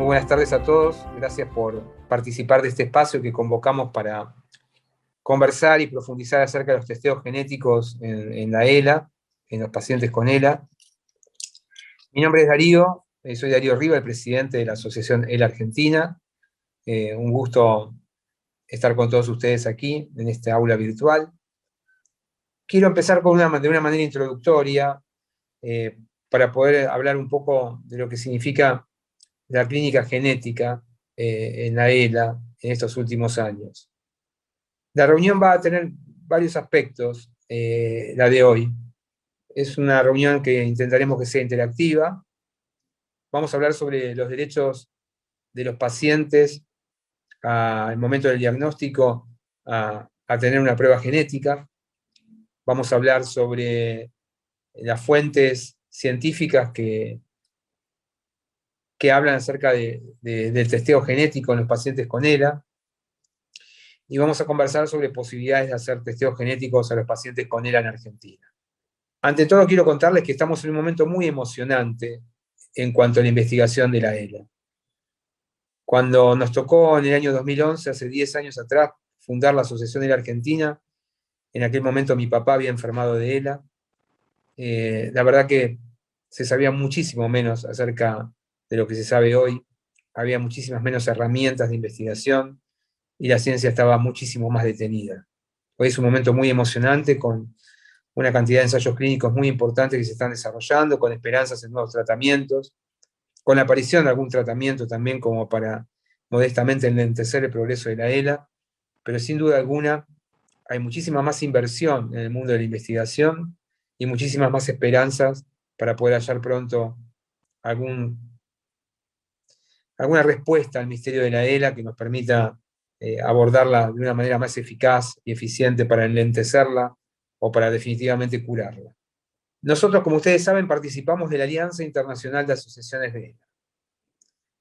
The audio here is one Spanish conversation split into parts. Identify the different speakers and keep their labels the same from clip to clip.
Speaker 1: buenas tardes a todos. Gracias por participar de este espacio que convocamos para conversar y profundizar acerca de los testeos genéticos en la ELA, en los pacientes con ELA. Mi nombre es Darío, soy Darío Riva, el presidente de la Asociación ELA Argentina. Un gusto estar con todos ustedes aquí, en esta aula virtual. Quiero empezar de una manera introductoria, para poder hablar un poco de lo que significa la clínica genética en la ELA en estos últimos años. La reunión va a tener varios aspectos, la de hoy. Es una reunión que intentaremos que sea interactiva. Vamos a hablar sobre los derechos de los pacientes al momento del diagnóstico a tener una prueba genética. Vamos a hablar sobre las fuentes científicas que hablan acerca del testeo genético en los pacientes con ELA. Y vamos a conversar sobre posibilidades de hacer testeos genéticos a los pacientes con ELA en Argentina. Ante todo, quiero contarles que estamos en un momento muy emocionante en cuanto a la investigación de la ELA. Cuando nos tocó en el año 2011, hace 10 años atrás, fundar la Asociación ELA Argentina, en aquel momento mi papá había enfermado de ELA. La verdad que se sabía muchísimo menos acerca de lo que se sabe hoy. Había muchísimas menos herramientas de investigación y la ciencia estaba muchísimo más detenida. Hoy es un momento muy emocionante, con una cantidad de ensayos clínicos muy importantes que se están desarrollando, con esperanzas en nuevos tratamientos, con la aparición de algún tratamiento también como para modestamente enlentecer el progreso de la ELA, pero sin duda alguna hay muchísima más inversión en el mundo de la investigación y muchísimas más esperanzas para poder hallar pronto alguna respuesta al misterio de la ELA que nos permita abordarla de una manera más eficaz y eficiente para enlentecerla o para definitivamente curarla. Nosotros, como ustedes saben, participamos de la Alianza Internacional de Asociaciones de ELA.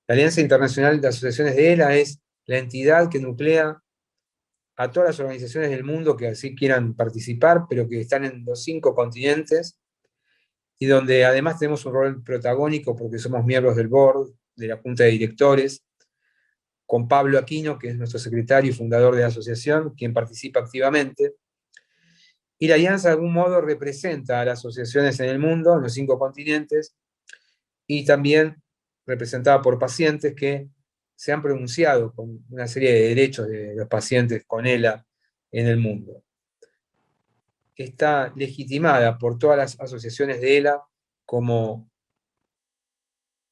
Speaker 1: La Alianza Internacional de Asociaciones de ELA es la entidad que nuclea a todas las organizaciones del mundo que así quieran participar, pero que están en los 5 continentes, y donde además tenemos un rol protagónico porque somos miembros del board, de la junta de directores, con Pablo Aquino, que es nuestro secretario y fundador de la asociación, quien participa activamente. Y la Alianza de algún modo representa a las asociaciones en el mundo, en los 5 continentes, y también representada por pacientes que se han pronunciado con una serie de derechos de los pacientes con ELA en el mundo. Está legitimada por todas las asociaciones de ELA como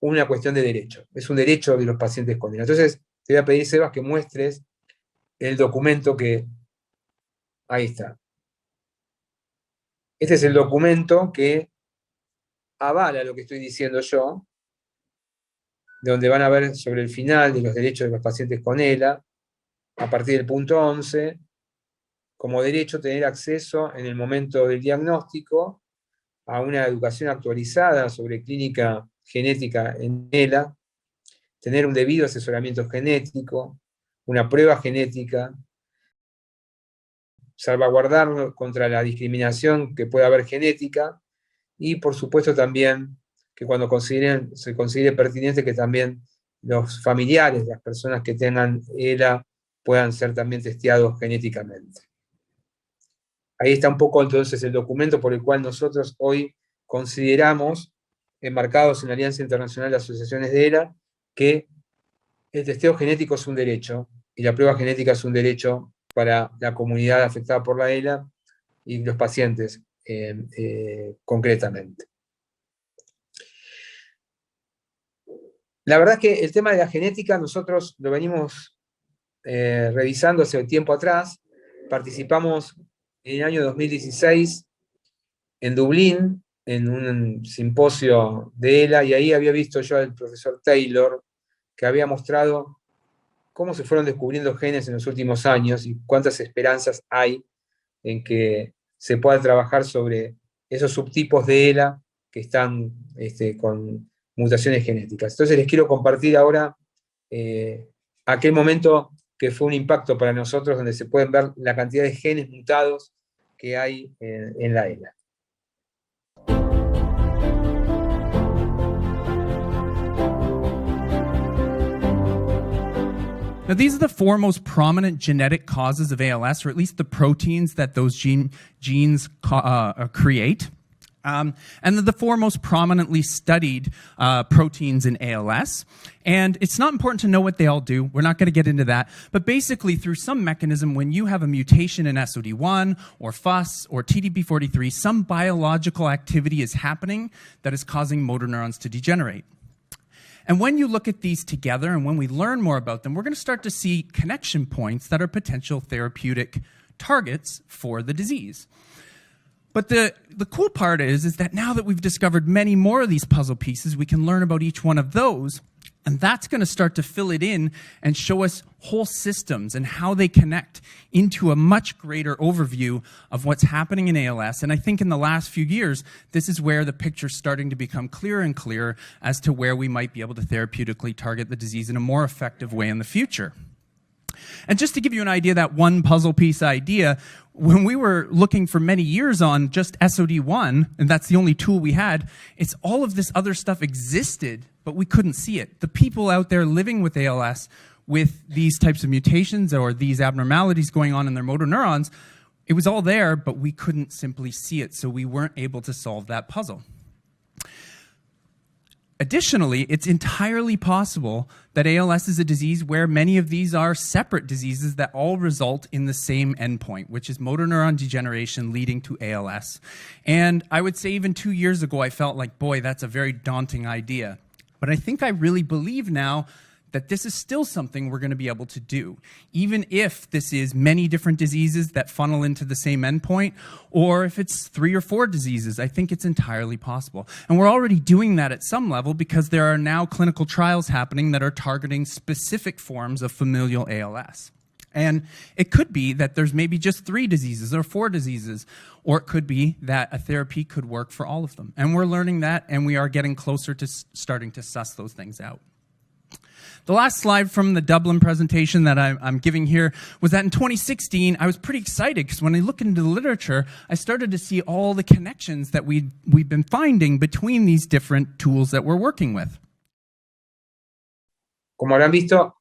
Speaker 1: una cuestión de derecho. Es un derecho de los pacientes con ELA. Entonces, te voy a pedir, Sebas, que muestres el documento que... Ahí está. Este es el documento que avala lo que estoy diciendo yo, donde van a ver sobre el final de los derechos de los pacientes con ELA, a partir del punto 11, como derecho tener acceso en el momento del diagnóstico a una educación actualizada sobre clínica genética en ELA, tener un debido asesoramiento genético, una prueba genética, salvaguardar contra la discriminación que pueda haber genética, y por supuesto también que cuando se considere pertinente que también los familiares, las personas que tengan ELA, puedan ser también testeados genéticamente. Ahí está un poco entonces el documento por el cual nosotros hoy consideramos, enmarcados en la Alianza Internacional de Asociaciones de ELA, que el testeo genético es un derecho, y la prueba genética es un derecho para la comunidad afectada por la ELA y los pacientes concretamente. La verdad es que el tema de la genética nosotros lo venimos revisando hace tiempo atrás. Participamos en el año 2016 en Dublín, en un simposio de ELA, y ahí había visto yo al profesor Taylor, que había mostrado cómo se fueron descubriendo genes en los últimos años y cuántas esperanzas hay en que se pueda trabajar sobre esos subtipos de ELA que están con mutaciones genéticas. Entonces les quiero compartir ahora aquel momento que fue un impacto para nosotros, donde se pueden ver la cantidad de genes mutados que hay en la ELA.
Speaker 2: Now, these are the four most prominent genetic causes of ALS, or at least the proteins that those genes create. And they're the four most prominently studied proteins in ALS. And it's not important to know what they all do. We're not going to get into that. But basically, through some mechanism, when you have a mutation in SOD1 or FUS or TDP43, some biological activity is happening that is causing motor neurons to degenerate. And when you look at these together and when we learn more about them, we're going to start to see connection points that are potential therapeutic targets for the disease. But the cool part is that now that we've discovered many more of these puzzle pieces, we can learn about each one of those. And that's going to start to fill it in and show us whole systems and how they connect into a much greater overview of what's happening in ALS. And I think in the last few years, this is where the picture's starting to become clearer and clearer as to where we might be able to therapeutically target the disease in a more effective way in the future. And just to give you an idea, that one puzzle piece idea, when we were looking for many years on just SOD1, and that's the only tool we had, it's all of this other stuff existed, but we couldn't see it. The people out there living with ALS with these types of mutations or these abnormalities going on in their motor neurons, it was all there, but we couldn't simply see it, so we weren't able to solve that puzzle. Additionally, it's entirely possible that ALS is a disease where many of these are separate diseases that all result in the same endpoint, which is motor neuron degeneration leading to ALS. And I would say even 2 years ago, I felt like, boy, that's a very daunting idea. But I think I really believe now that this is still something we're going to be able to do, even if this is many different diseases that funnel into the same endpoint, or if it's 3 or 4 diseases. I think it's entirely possible. And we're already doing that at some level because there are now clinical trials happening that are targeting specific forms of familial ALS. And it could be that there's maybe just 3 diseases or 4 diseases, or it could be that a therapy could work for all of them. And we're learning that, and we are getting closer to starting to suss those things out. The last slide from the Dublin presentation that I'm giving here was that in 2016, I was pretty excited because when I look into the literature, I started to see all the connections that we've been finding between these different tools that we're working with.
Speaker 1: Como habrán visto,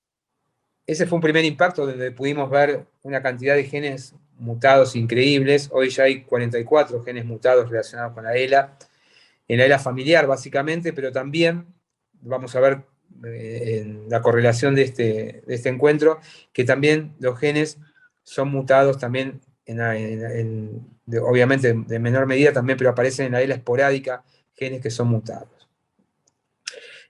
Speaker 1: ese fue un primer impacto donde pudimos ver una cantidad de genes mutados increíbles. Hoy ya hay 44 genes mutados relacionados con la ELA, en la ELA familiar básicamente, pero también vamos a ver en la correlación de este encuentro, que también los genes son mutados también, obviamente de menor medida también, pero aparecen en la ELA esporádica genes que son mutados.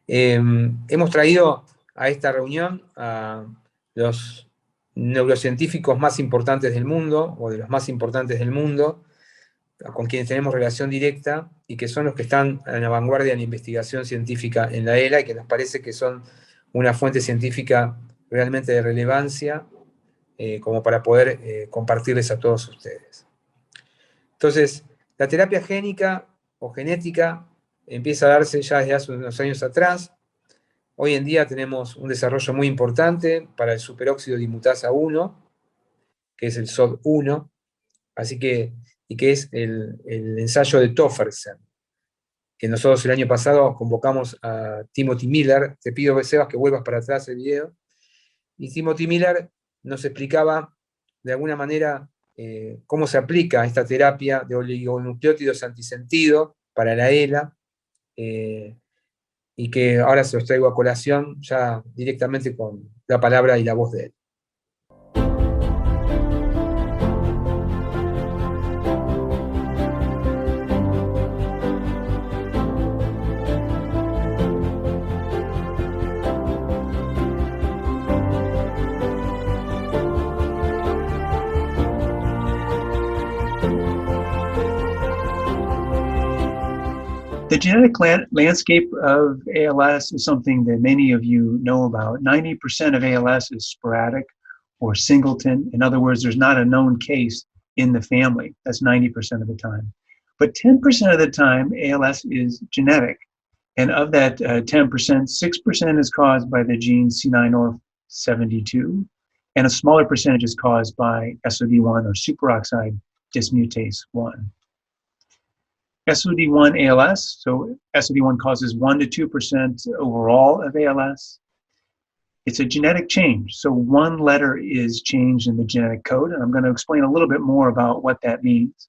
Speaker 1: Hemos traído a esta reunión a los neurocientíficos más importantes del mundo, o de los más importantes del mundo, con quienes tenemos relación directa y que son los que están en la vanguardia de la investigación científica en la ELA y que nos parece que son una fuente científica realmente de relevancia como para poder compartirles a todos ustedes. Entonces, la terapia génica o genética empieza a darse ya desde hace unos años atrás. Hoy en día tenemos un desarrollo muy importante para el superóxido dimutasa 1, que es el SOD1, y que es el ensayo de Toffersen, que nosotros el año pasado convocamos a Timothy Miller. Te pido, Sebas, que vuelvas para atrás el video. Y Timothy Miller nos explicaba de alguna manera cómo se aplica esta terapia de oligonucleótidos antisentido para la ELA, y que ahora se los traigo a colación ya directamente con la palabra y la voz de él.
Speaker 3: The genetic landscape of ALS is something that many of you know about. 90% of ALS is sporadic or singleton. In other words, there's not a known case in the family. That's 90% of the time. But 10% of the time, ALS is genetic. And of that 10%, 6% is caused by the gene C9orf72, and a smaller percentage is caused by SOD1 or superoxide dismutase 1. SOD1 ALS, so SOD1 causes 1 to 2% overall of ALS. It's a genetic change. So one letter is changed in the genetic code, and I'm going to explain a little bit more about what that means.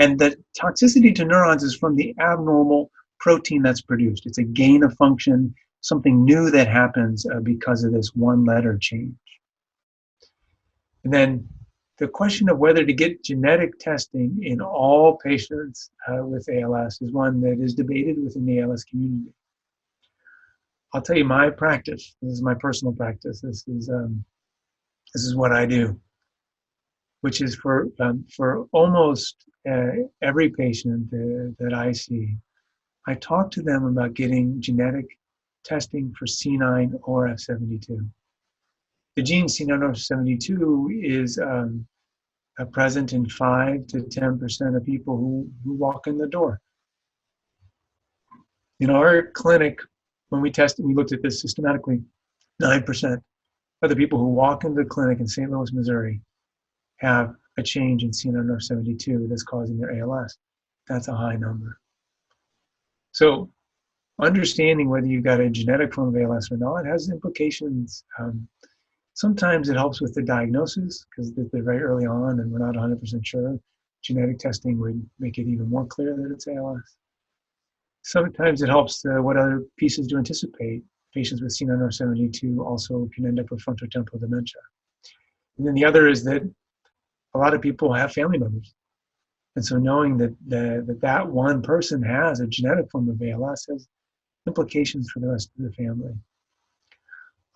Speaker 3: And the toxicity to neurons is from the abnormal protein that's produced. It's a gain of function, something new that happens because of this one letter change. And then the question of whether to get genetic testing in all patients with ALS is one that is debated within the ALS community. I'll tell you my practice. This is my personal practice. This is what I do, which is for almost every patient that I see, I talk to them about getting genetic testing for C9orf72. The gene C9orf72 is present in 5 to 10% of people who walk in the door. In our clinic, when we tested, we looked at this systematically, 9% of the people who walk into the clinic in St. Louis, Missouri, have a change in C9orf72 that's causing their ALS. That's a high number. So understanding whether you've got a genetic form of ALS or not has implications. Sometimes it helps with the diagnosis because they're very early on and we're not 100% sure. Genetic testing would make it even more clear that it's ALS. Sometimes it helps what other pieces to anticipate. Patients with C9orf72 also can end up with frontotemporal dementia. And then the other is that a lot of people have family members. And so knowing that that one person has a genetic form of ALS has implications for the rest of the family.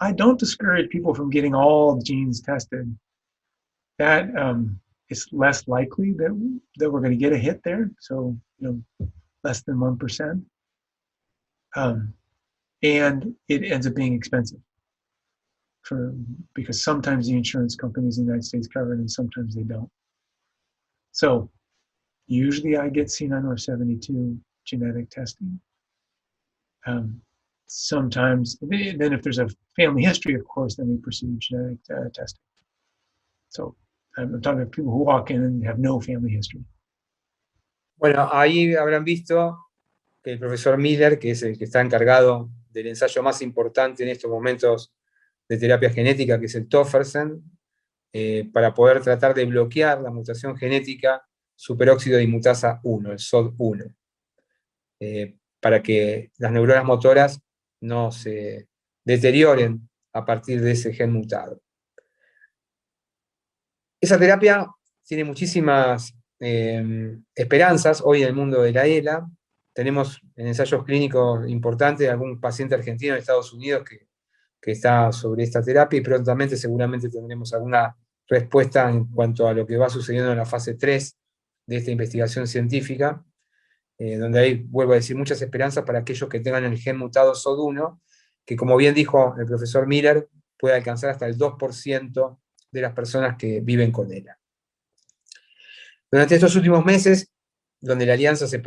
Speaker 3: I don't discourage people from getting all genes tested. That it's less likely that we're going to get a hit there. So, less than 1%. And it ends up being expensive because sometimes the insurance companies in the United States cover it and sometimes they don't. So usually I get C9orf72 genetic testing. Sometimes, then if there's a family history, of course, then we pursue genetic testing. So I'm talking about people who walk in and have no family history.
Speaker 1: Bueno, ahí habrán visto que el profesor Miller, que es el que está encargado del ensayo más importante en estos momentos de terapia genética, que es el Tofersen, para poder tratar de bloquear la mutación genética superóxido dismutasa 1, el SOD1, para que las neuronas motoras no se deterioren a partir de ese gen mutado. Esa terapia tiene muchísimas esperanzas hoy en el mundo de la ELA. Tenemos en ensayos clínicos importantes algún paciente argentino en Estados Unidos que está sobre esta terapia y prontamente seguramente tendremos alguna respuesta en cuanto a lo que va sucediendo en la fase 3 de esta investigación científica, donde hay, vuelvo a decir, muchas esperanzas para aquellos que tengan el gen mutado SOD1, que como bien dijo el profesor Miller, puede alcanzar hasta el 2% de las personas que viven con ELA. Durante estos últimos meses, donde la alianza se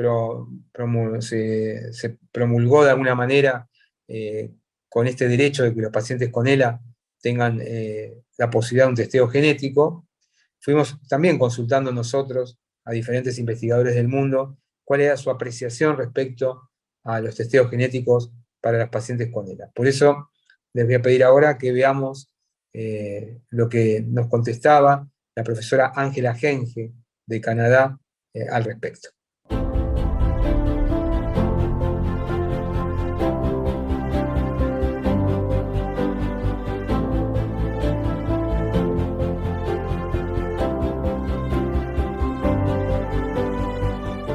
Speaker 1: promulgó de alguna manera con este derecho de que los pacientes con ELA tengan la posibilidad de un testeo genético, fuimos también consultando nosotros a diferentes investigadores del mundo cuál era su apreciación respecto a los testeos genéticos para los pacientes con ELA. Por eso les voy a pedir ahora que veamos lo que nos contestaba la profesora Ángela Genge de Canadá al respecto.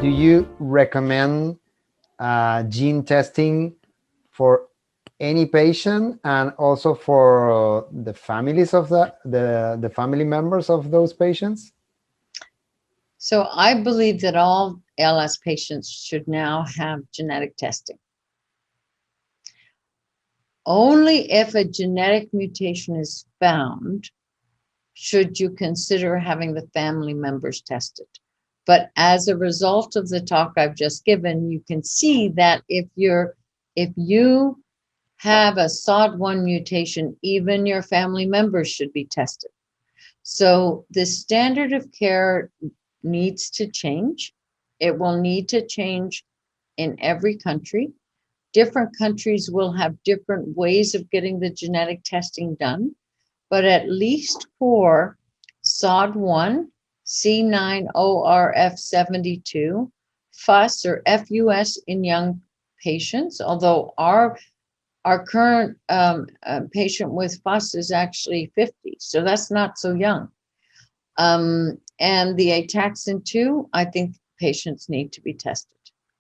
Speaker 4: Do you recommend gene testing for any patient and also for the families of the family members of those patients?
Speaker 5: So I believe that all ALS patients should now have genetic testing. Only if a genetic mutation is found should you consider having the family members tested. But as a result of the talk I've just given, you can see that if you have a SOD1 mutation, even your family members should be tested. So the standard of care needs to change. It will need to change in every country. Different countries will have different ways of getting the genetic testing done, but at least for SOD1, C9orf72, FUS or FUS in young patients, although our current patient with FUS is actually 50, so that's not so young. And the Ataxin-2, I think patients need to be tested.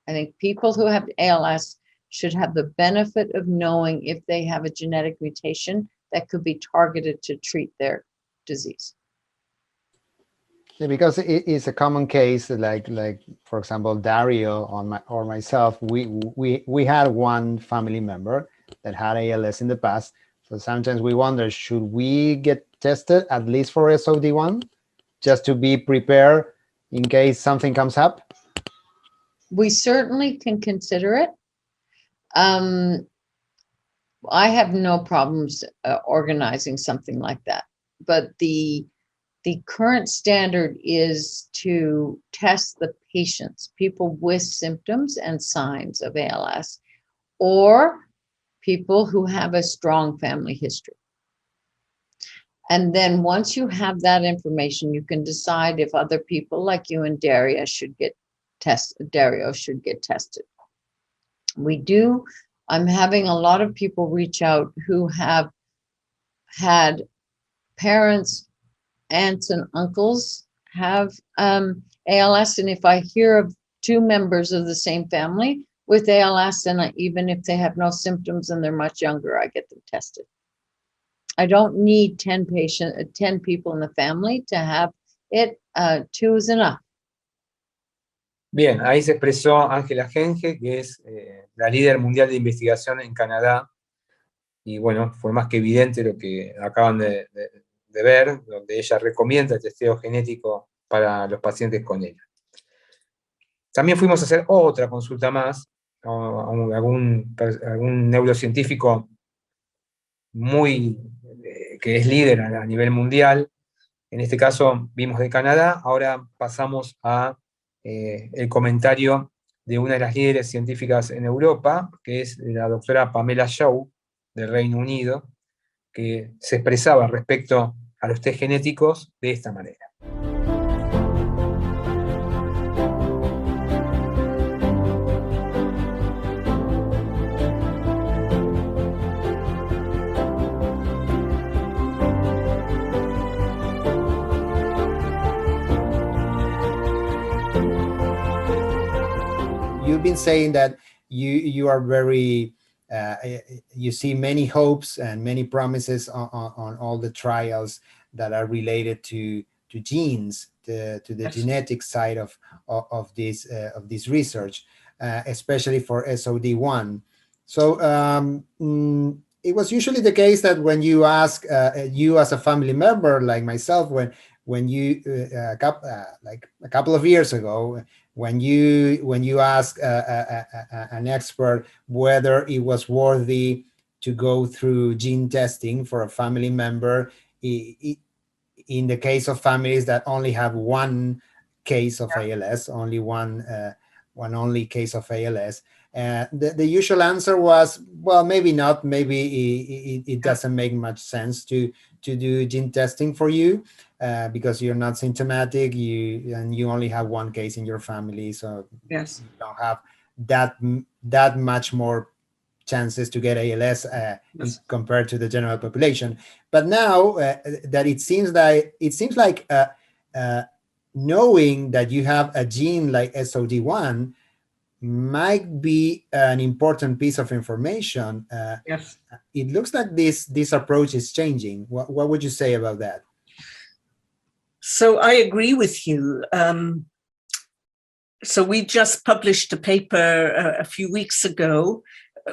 Speaker 5: I think people who have ALS should have the benefit of knowing if they have a genetic mutation that could be targeted to treat their disease.
Speaker 4: Yeah, because it is a common case, like for example, Dario or myself, we had one family member that had ALS in the past. So sometimes we wonder, should we get tested at least for SOD1, just to be prepared in case something comes up?
Speaker 5: We certainly can consider it. I have no problems organizing something like that, but the current standard is to test the patients, people with symptoms and signs of ALS, or people who have a strong family history. And then once you have that information, you can decide if other people like you and Dario should get tested. I'm having a lot of people reach out who have had parents, aunts and uncles have ALS. And if I hear of 2 members of the same family with ALS, and even if they have no symptoms and they're much younger, I get them tested. I don't need 10 people in the family to have it. 2 is enough.
Speaker 1: Bien, ahí se expresó Ángela Genge, que es la líder mundial de investigación en Canadá, y bueno, fue más que evidente lo que acaban de ver, donde ella recomienda el testeo genético para los pacientes con ella. También fuimos a hacer otra consulta más a algún neurocientífico que es líder a nivel mundial. En este caso vimos de Canadá. Ahora pasamos a el comentario de una de las líderes científicas en Europa, que es la doctora Pamela Shaw, del Reino Unido, que se expresaba respecto a los test genéticos de esta manera.
Speaker 4: You've been saying that you are very you see many hopes and many promises on all the trials that are related to genes, to the genetic side of this research, especially for SOD1. So it was usually the case that when you ask you as a family member like myself, when you like a couple of years ago, when you ask an expert whether it was worthy to go through gene testing for a family member, in the case of families that only have one case of ALS, only one case of ALS, the usual answer was, well, maybe not. Maybe it doesn't make much sense to do gene testing for you because you're not symptomatic, and you only have one case in your family, so
Speaker 6: yes,
Speaker 4: you don't have that much more chances to get ALS
Speaker 6: yes,
Speaker 4: compared to the general population. But now that it seems like knowing that you have a gene like SOD1 might be an important piece of information.
Speaker 6: yes.
Speaker 4: It looks like this approach is changing. What would you say about that?
Speaker 6: So I agree with you. So we just published a paper a few weeks ago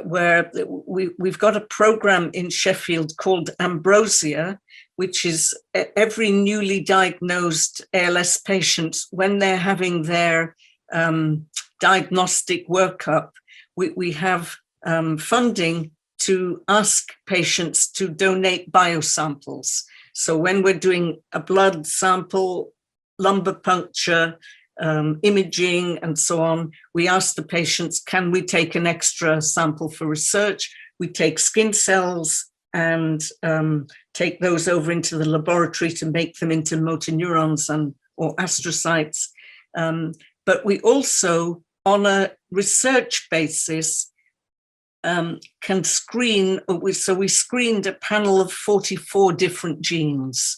Speaker 6: where we've got a program in Sheffield called Ambrosia, which is every newly diagnosed ALS patient, when they're having their diagnostic workup, we have funding to ask patients to donate biosamples. So when we're doing a blood sample, lumbar puncture, imaging and so on. We ask the patients, can we take an extra sample for research? We take skin cells and take those over into the laboratory to make them into motor neurons or astrocytes. But we also, on a research basis, can screen. So we screened a panel of 44 different genes,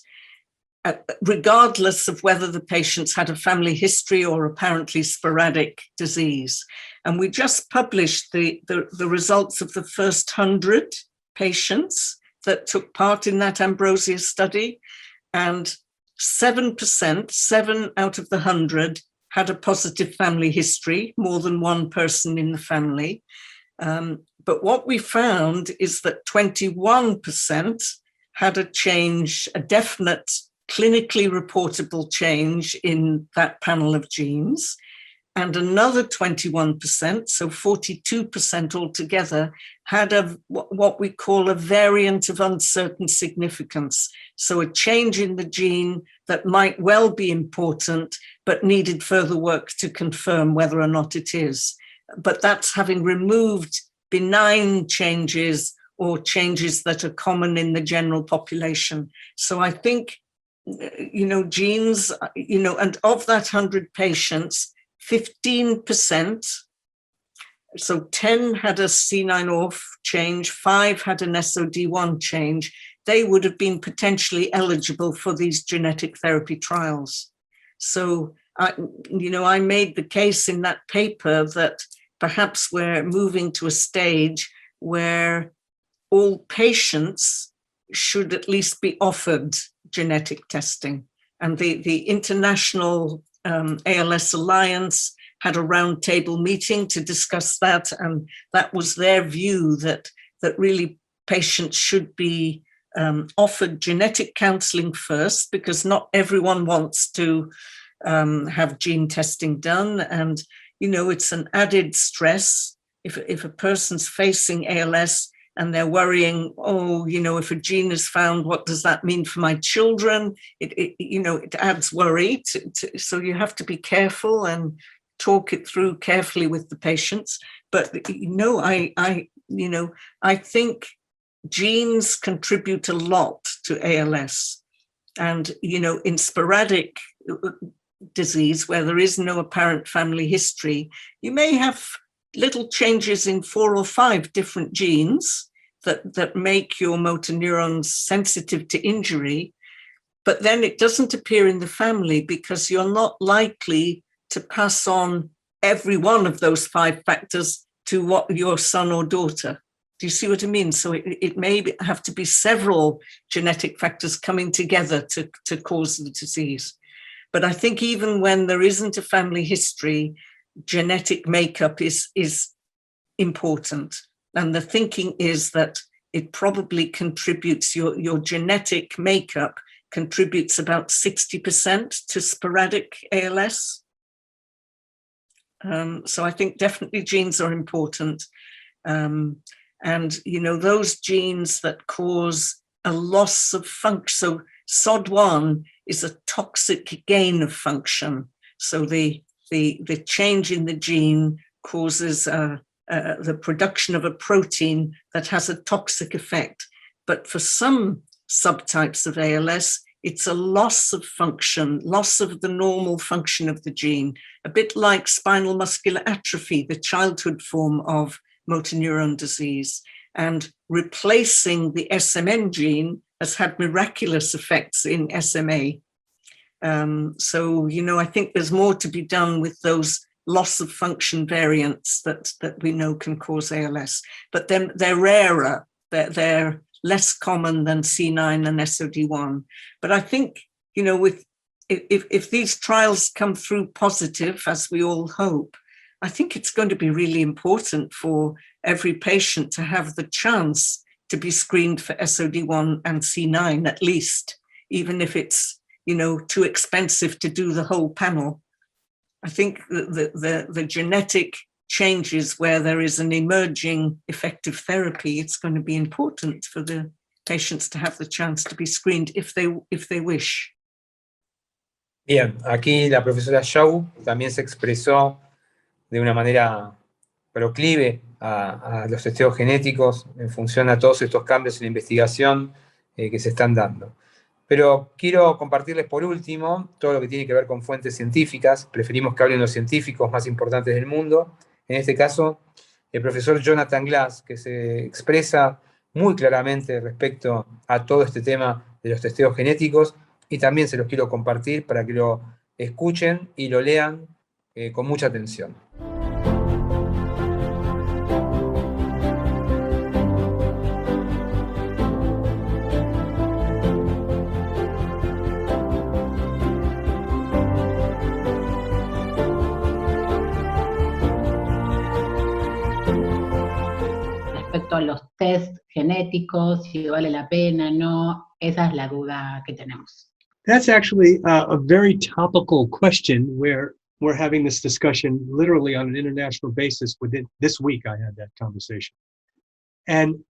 Speaker 6: regardless of whether the patients had a family history or apparently sporadic disease. And we just published the results of the first 100 patients that took part in that Ambrosia study. And 7%, 7 out of the 100, had a positive family history, more than one person in the family. But what we found is that 21% had a change, a definite clinically reportable change in that panel of genes, and another 21%, so 42% altogether, had what we call a variant of uncertain significance. So a change in the gene that might well be important, but needed further work to confirm whether or not it is. But that's having removed benign changes or changes that are common in the general population. So I think, genes, and of that 100 patients, 15%, so 10 had a C9orf change, 5 had an SOD1 change. They would have been potentially eligible for these genetic therapy trials. So, I made the case in that paper that perhaps we're moving to a stage where all patients should at least be offered genetic testing. And the International ALS Alliance had a roundtable meeting to discuss that. And that was their view that really patients should be offered genetic counseling first, because not everyone wants to have gene testing done. And it's an added stress if a person's facing ALS and they're worrying, if a gene is found, what does that mean for my children? It adds worry. So you have to be careful and talk it through carefully with the patients. But I think genes contribute a lot to ALS, and in sporadic disease where there is no apparent family history, you may have little changes in 4 or 5 different genes that make your motor neurons sensitive to injury, but then it doesn't appear in the family because you're not likely to pass on every one of those 5 factors to your son or daughter. Do you see what I mean? So it may have to be several genetic factors coming together to cause the disease. But I think even when there isn't a family history, genetic makeup is important. And the thinking is that it probably contributes, your genetic makeup contributes about 60% to sporadic ALS. So I think definitely genes are important. And, those genes that cause a loss of function, so SOD1 is a toxic gain of function. So the change in the gene causes the production of a protein that has a toxic effect. But for some subtypes of ALS, it's a loss of function, loss of the normal function of the gene, a bit like spinal muscular atrophy, the childhood form of motor neuron disease. And replacing the SMN gene has had miraculous effects in SMA. So, I think there's more to be done with those loss of function variants that we know can cause ALS. But then they're rarer, they're less common than C9 and SOD1. But I think, if these trials come through positive, as we all hope, I think it's going to be really important for every patient to have the chance to be screened for SOD1 and C9 at least, even if it's, too expensive to do the whole panel. I think the genetic changes where there is an emerging effective therapy, it's going to be important for the patients to have the chance to be screened if they wish.
Speaker 1: Bien, aquí la profesora Shaw también se expresó de una manera proclive a los testeos genéticos en función a todos estos cambios en la investigación que se están dando. Pero quiero compartirles por último todo lo que tiene que ver con fuentes científicas. Preferimos que hablen los científicos más importantes del mundo. En este caso, el profesor Jonathan Glass, que se expresa muy claramente respecto a todo este tema de los testeos genéticos, y también se los quiero compartir para que lo escuchen y lo lean con mucha atención.
Speaker 7: Respecto a los test genéticos, si vale la pena, no, esa es la duda que tenemos.
Speaker 3: That's actually a very topical question where we're having this discussion literally on an international basis. Within this week, I had that conversation. And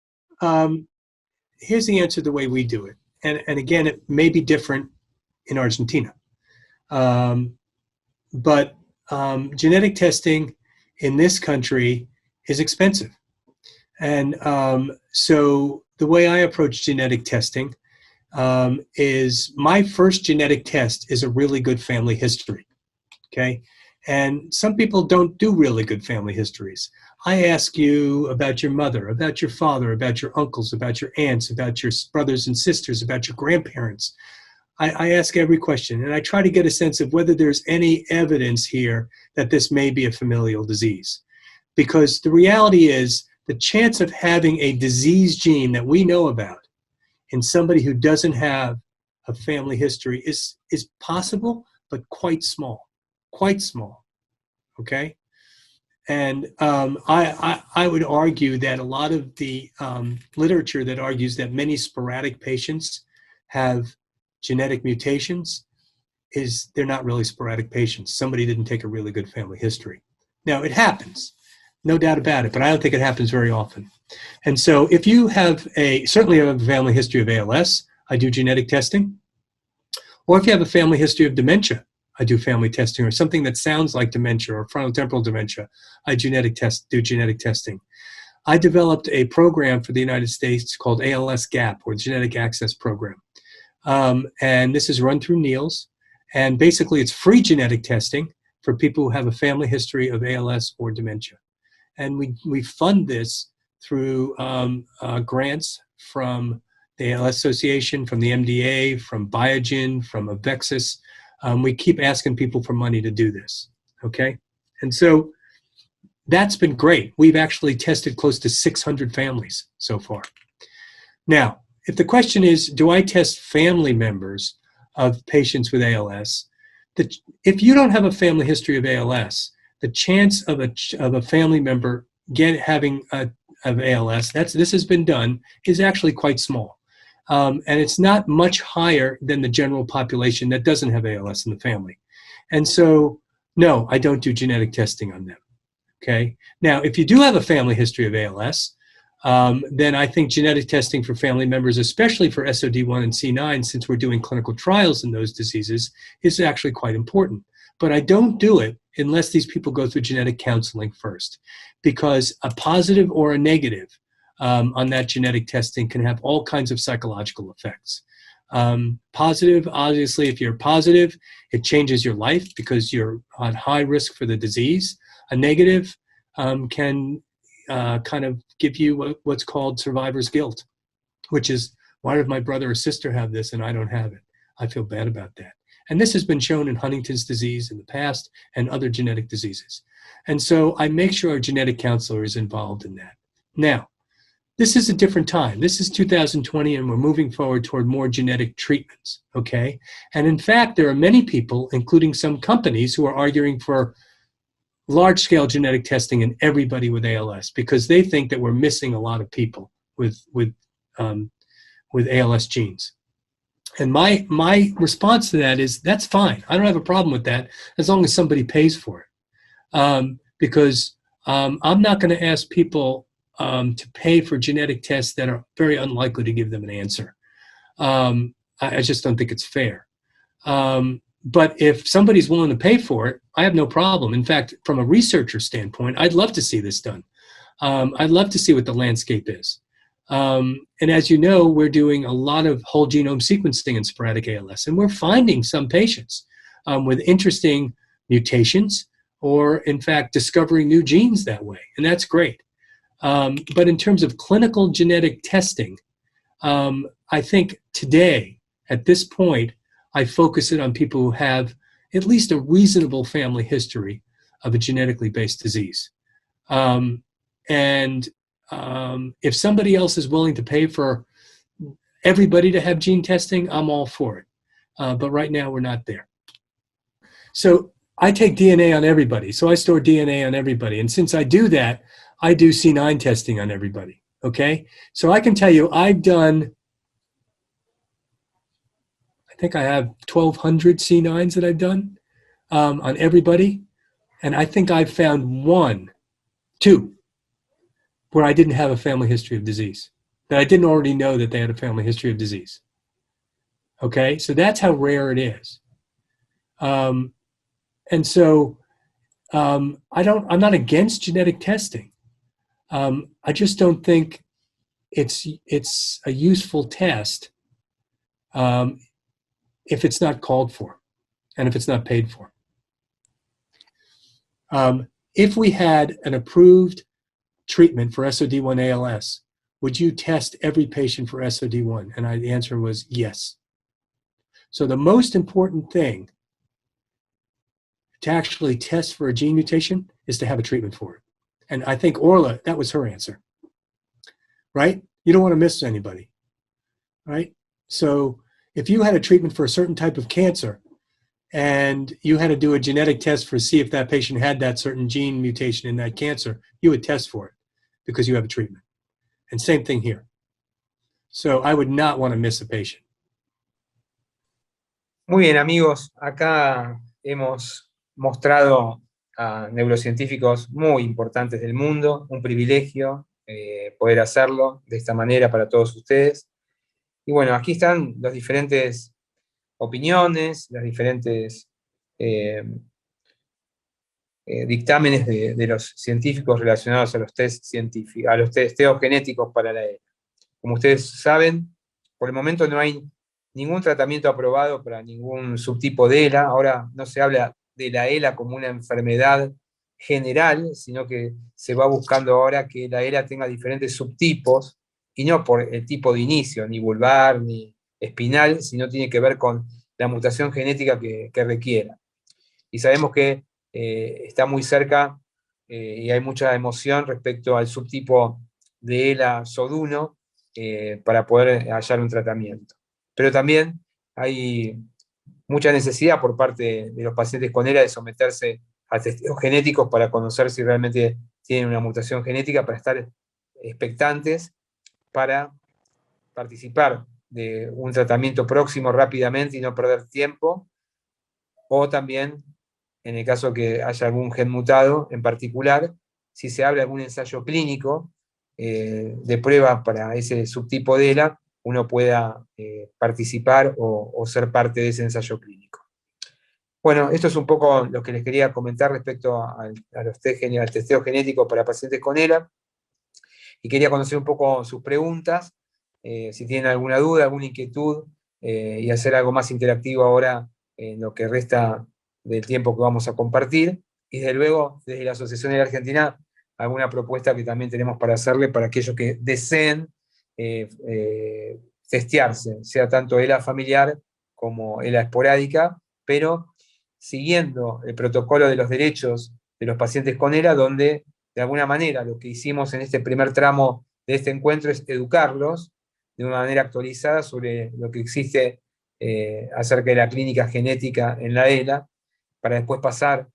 Speaker 3: here's the answer the way we do it. And again, it may be different in Argentina. But genetic testing in this country is expensive. And so the way I approach genetic testing is my first genetic test is a really good family history, okay? And some people don't do really good family histories. I ask you about your mother, about your father, about your uncles, about your aunts, about your brothers and sisters, about your grandparents. I ask every question, and I try to get a sense of whether there's any evidence here that this may be a familial disease. Because the reality is, the chance of having a disease gene that we know about in somebody who doesn't have a family history is possible, but quite small, okay? And I would argue that a lot of the literature that argues that many sporadic patients have genetic mutations they're not really sporadic patients. Somebody didn't take a really good family history. Now, it happens. No doubt about it, but I don't think it happens very often. And so if you have certainly have a family history of ALS, I do genetic testing. Or if you have a family history of dementia, I do family testing, or something that sounds like dementia or frontotemporal dementia, I do genetic testing. I developed a program for the United States called ALS GAP, or Genetic Access Program. And this is run through NEALS. And basically it's free genetic testing for people who have a family history of ALS or dementia. And we fund this through grants from the ALS Association, from the MDA, from Biogen, from Avexis. We keep asking people for money to do this, okay? And so that's been great. We've actually tested close to 600 families so far. Now, if the question is, do I test family members of patients with ALS? If you don't have a family history of ALS, the chance of a family member having of ALS, this has been done, is actually quite small. And it's not much higher than the general population that doesn't have ALS in the family. And so, no, I don't do genetic testing on them, okay? Now, if you do have a family history of ALS, then I think genetic testing for family members, especially for SOD1 and C9, since we're doing clinical trials in those diseases, is actually quite important. But I don't do it unless these people go through genetic counseling first, because a positive or a negative on that genetic testing can have all kinds of psychological effects. Positive, obviously, if you're positive, it changes your life because you're on high risk for the disease. A negative can kind of give you what's called survivor's guilt, which is, why did my brother or sister have this and I don't have it? I feel bad about that. And this has been shown in Huntington's disease in the past and other genetic diseases. And so I make sure our genetic counselor is involved in that. Now, this is a different time. This is 2020, and we're moving forward toward more genetic treatments, okay? And in fact, there are many people, including some companies, who are arguing for large-scale genetic testing in everybody with ALS because they think that we're missing a lot of people with ALS genes. And my response to that is, that's fine. I don't have a problem with that as long as somebody pays for it. Because I'm not going to ask people to pay for genetic tests that are very unlikely to give them an answer. I just don't think it's fair.
Speaker 8: But if somebody's willing to pay for it, I have no problem. In fact, from a researcher standpoint, I'd love to see this done. I'd love to see what the landscape is. And as you know, we're doing a lot of whole genome sequencing in sporadic ALS, and we're finding some patients with interesting mutations, or in fact, discovering new genes that way, and that's great. But in terms of clinical genetic testing, I think today, at this point, I focus it on people who have at least a reasonable family history of a genetically based disease. If somebody else is willing to pay for everybody to have gene testing, I'm all for it. But right now, we're not there. So I take DNA on everybody. So I store DNA on everybody. And since I do that, I do C9 testing on everybody. Okay? So I can tell you I've done, I think I have 1,200 C9s that I've done on everybody. And I think I've found two, where I didn't have a family history of disease, that I didn't already know that they had a family history of disease. Okay? So that's how rare it is. And so I'm not against genetic testing. I just don't think it's a useful test if it's not called for and if it's not paid for. If we had an approved treatment for SOD1 ALS, would you test every patient for SOD1? And the answer was yes. So the most important thing to actually test for a gene mutation is to have a treatment for it. And I think Orla, that was her answer, right? You don't want to miss anybody, right? So if you had a treatment for a certain type of cancer and you had to do a genetic test for see if that patient had that certain gene mutation in that cancer, you would test for it because you have a treatment. And same thing here. So I would not want to miss a patient.
Speaker 1: Muy bien, amigos. Acá hemos mostrado a neurocientíficos muy importantes del mundo, un privilegio poder hacerlo de esta manera para todos ustedes. Y bueno, aquí están las diferentes opiniones, las diferentes dictámenes de los científicos relacionados a los test científicos, a los testeos genéticos para la ELA. Como ustedes saben, por el momento no hay ningún tratamiento aprobado para ningún subtipo de ELA. Ahora no se habla de la ELA como una enfermedad general, sino que se va buscando ahora que la ELA tenga diferentes subtipos, y no por el tipo de inicio, ni vulvar, ni espinal, sino tiene que ver con la mutación genética que requiera. Y sabemos que está muy cerca y hay mucha emoción respecto al subtipo de ELA SOD1 para poder hallar un tratamiento. Pero también hay mucha necesidad por parte de los pacientes con ELA de someterse a testeos genéticos para conocer si realmente tienen una mutación genética, para estar expectantes, para participar de un tratamiento próximo rápidamente y no perder tiempo, o también, en el caso que haya algún gen mutado en particular, si se abre algún ensayo clínico de prueba para ese subtipo de ELA, uno pueda participar o ser parte de ese ensayo clínico. Bueno, esto es un poco lo que les quería comentar respecto al testeo genético para pacientes con ELA, y quería conocer un poco sus preguntas, si tienen alguna duda, alguna inquietud, y hacer algo más interactivo ahora en lo que resta del tiempo que vamos a compartir, y desde luego, desde la Asociación de la Argentina, alguna propuesta que también tenemos para hacerle para aquellos que deseen testearse, sea tanto ELA familiar como ELA esporádica, pero siguiendo el protocolo de los derechos de los pacientes con ELA, donde de alguna manera lo que hicimos en este primer tramo de este encuentro es educarlos de una manera actualizada sobre lo que existe acerca de la clínica genética en la ELA, para después pasar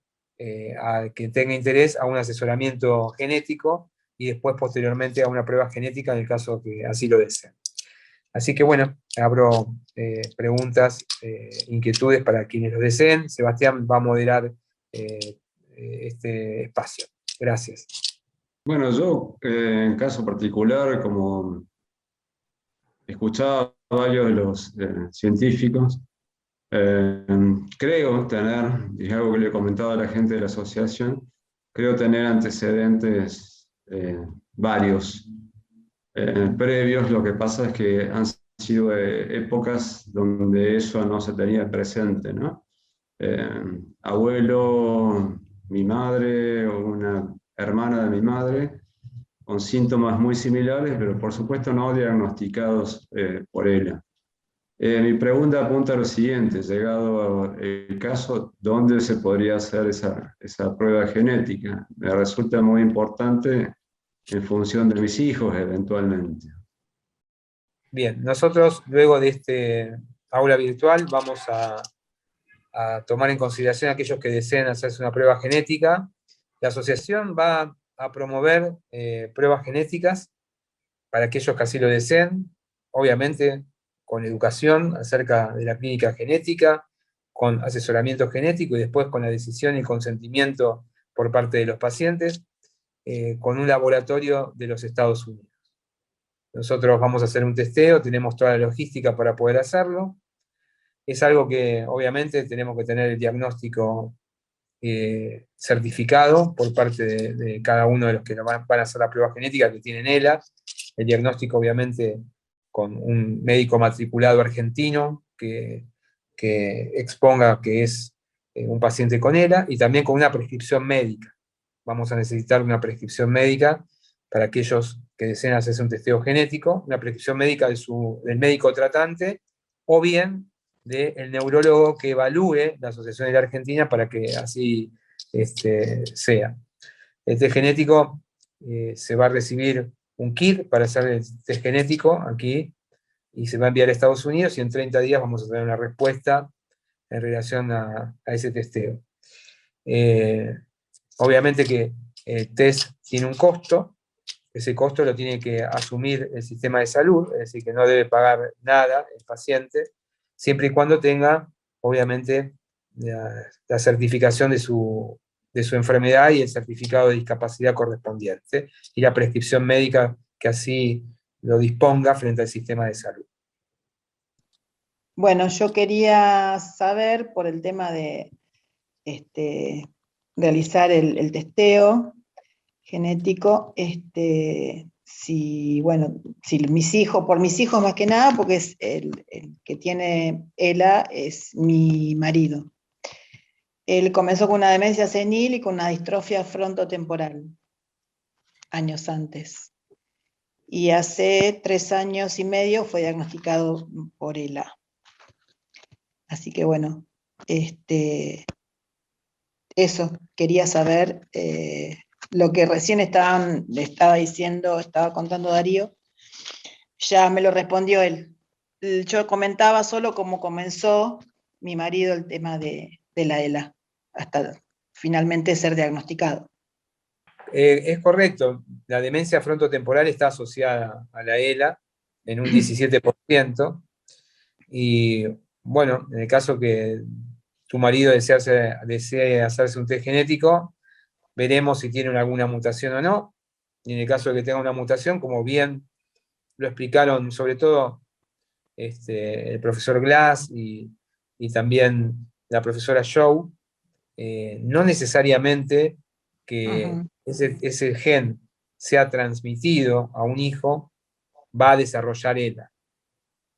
Speaker 1: a que tenga interés a un asesoramiento genético y después posteriormente a una prueba genética en el caso que así lo deseen. Así que bueno, abro preguntas, inquietudes para quienes lo deseen. Sebastián va a moderar este espacio. Gracias.
Speaker 9: Bueno, yo en caso particular, como escuchaba a varios de los científicos, Creo tener, y es algo que le he comentado a la gente de la asociación, creo tener antecedentes varios previos. Lo que pasa es que han sido épocas donde eso no se tenía presente, ¿no? Abuelo, mi madre o una hermana de mi madre, con síntomas muy similares, pero por supuesto no diagnosticados por ella. Mi pregunta apunta a lo siguiente: llegado el caso, ¿dónde se podría hacer esa prueba genética? Me resulta muy importante en función de mis hijos eventualmente.
Speaker 1: Bien, nosotros luego de este aula virtual vamos a tomar en consideración a aquellos que deseen hacerse una prueba genética. La asociación va a promover pruebas genéticas para aquellos que así lo deseen, obviamente con educación acerca de la clínica genética, con asesoramiento genético y después con la decisión y consentimiento por parte de los pacientes, con un laboratorio de los Estados Unidos. Nosotros vamos a hacer un testeo, tenemos toda la logística para poder hacerlo. Es algo que obviamente tenemos que tener el diagnóstico certificado por parte de cada uno de los que van a hacer la prueba genética, que tienen ELA, el diagnóstico obviamente con un médico matriculado argentino que exponga que es un paciente con ELA, y también con una prescripción médica. Vamos a necesitar una prescripción médica para aquellos que deseen hacerse un testeo genético, una prescripción médica del médico tratante, o bien del neurólogo que evalúe la Asociación de la Argentina para que así sea. El test genético se va a recibir un kit para hacer el test genético aquí, y se va a enviar a Estados Unidos, y en 30 días vamos a tener una respuesta en relación a ese testeo. Obviamente que el test tiene un costo. Ese costo lo tiene que asumir el sistema de salud, es decir, que no debe pagar nada el paciente, siempre y cuando tenga, obviamente, la certificación de su enfermedad y el certificado de discapacidad correspondiente, y la prescripción médica que así lo disponga frente al sistema de salud.
Speaker 10: Bueno, yo quería saber, por el tema de realizar el testeo genético, si mis hijos, por mis hijos más que nada, porque es el que tiene ELA, es mi marido. Él comenzó con una demencia senil y con una distrofia frontotemporal, años antes. Y hace 3 años y medio fue diagnosticado por ELA. Así que bueno, eso, quería saber lo que recién le estaba contando Darío, ya me lo respondió él. Yo comentaba solo cómo comenzó mi marido el tema de la ELA, hasta finalmente ser diagnosticado.
Speaker 1: Es correcto, la demencia frontotemporal está asociada a la ELA en un 17%, y bueno, en el caso que tu marido desee hacerse un test genético, veremos si tiene alguna mutación o no, y en el caso de que tenga una mutación, como bien lo explicaron sobre todo el profesor Glass y también la profesora Shaw, no necesariamente que ese gen sea transmitido a un hijo va a desarrollar ELA.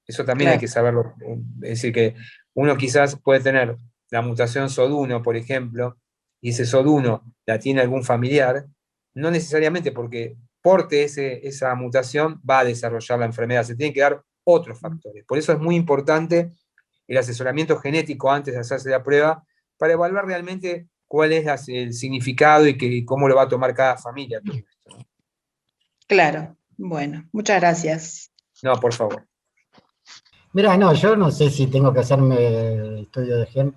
Speaker 1: Eso también hay que saberlo. Es decir, que uno quizás puede tener la mutación SOD1, por ejemplo, y ese SOD1 la tiene algún familiar, no necesariamente porque porte esa mutación va a desarrollar la enfermedad. Se tienen que dar otros factores. Por eso es muy importante el asesoramiento genético antes de hacerse la prueba, para evaluar realmente cuál es el significado y cómo lo va a tomar cada familia. Todo esto, ¿no?
Speaker 10: Claro, bueno, muchas gracias.
Speaker 1: No, por favor.
Speaker 11: Mira, no, yo no sé si tengo que hacerme estudio de gen.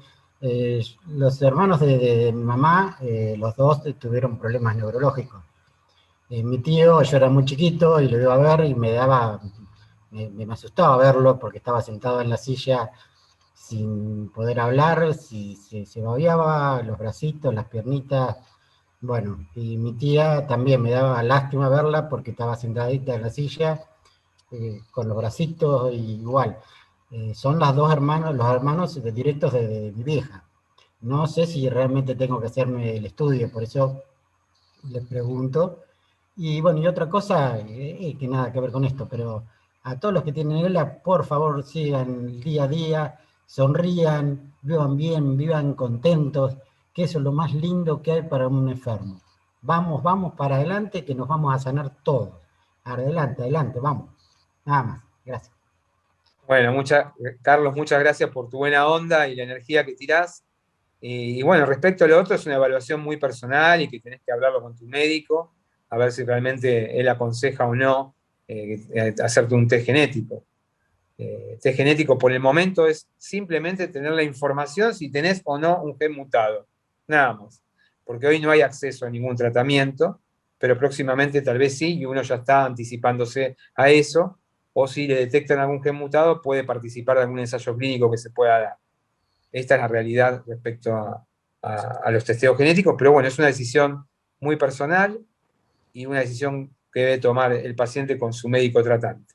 Speaker 11: Los hermanos de mi mamá, los dos tuvieron problemas neurológicos. Mi tío, yo era muy chiquito y lo iba a ver y me asustaba verlo porque estaba sentado en la silla sin poder hablar, se babeaba los bracitos, las piernitas. Bueno, y mi tía también me daba lástima verla porque estaba sentadita en la silla con los bracitos igual. son las dos hermanos, los hermanos directos de mi vieja. No sé si realmente tengo que hacerme el estudio, por eso les pregunto. Y bueno, y otra cosa, que nada que ver con esto, pero a todos los que tienen ELA, por favor, sigan el día a día, sonrían, vivan bien, vivan contentos, que eso es lo más lindo que hay para un enfermo. Vamos, vamos para adelante, que nos vamos a sanar todos. Adelante, adelante, vamos. Nada más, gracias.
Speaker 1: Bueno, Carlos, muchas gracias por tu buena onda y la energía que tirás. Y bueno, respecto a lo otro, es una evaluación muy personal y que tenés que hablarlo con tu médico, a ver si realmente él aconseja o no hacerte un test genético. Test genético por el momento es simplemente tener la información si tenés o no un gen mutado, nada más. Porque hoy no hay acceso a ningún tratamiento, pero próximamente tal vez sí, y uno ya está anticipándose a eso, o si le detectan algún gen mutado, puede participar de algún ensayo clínico que se pueda dar. Esta es la realidad respecto a los testeos genéticos, pero bueno, es una decisión muy personal y una decisión que debe tomar el paciente con su médico tratante.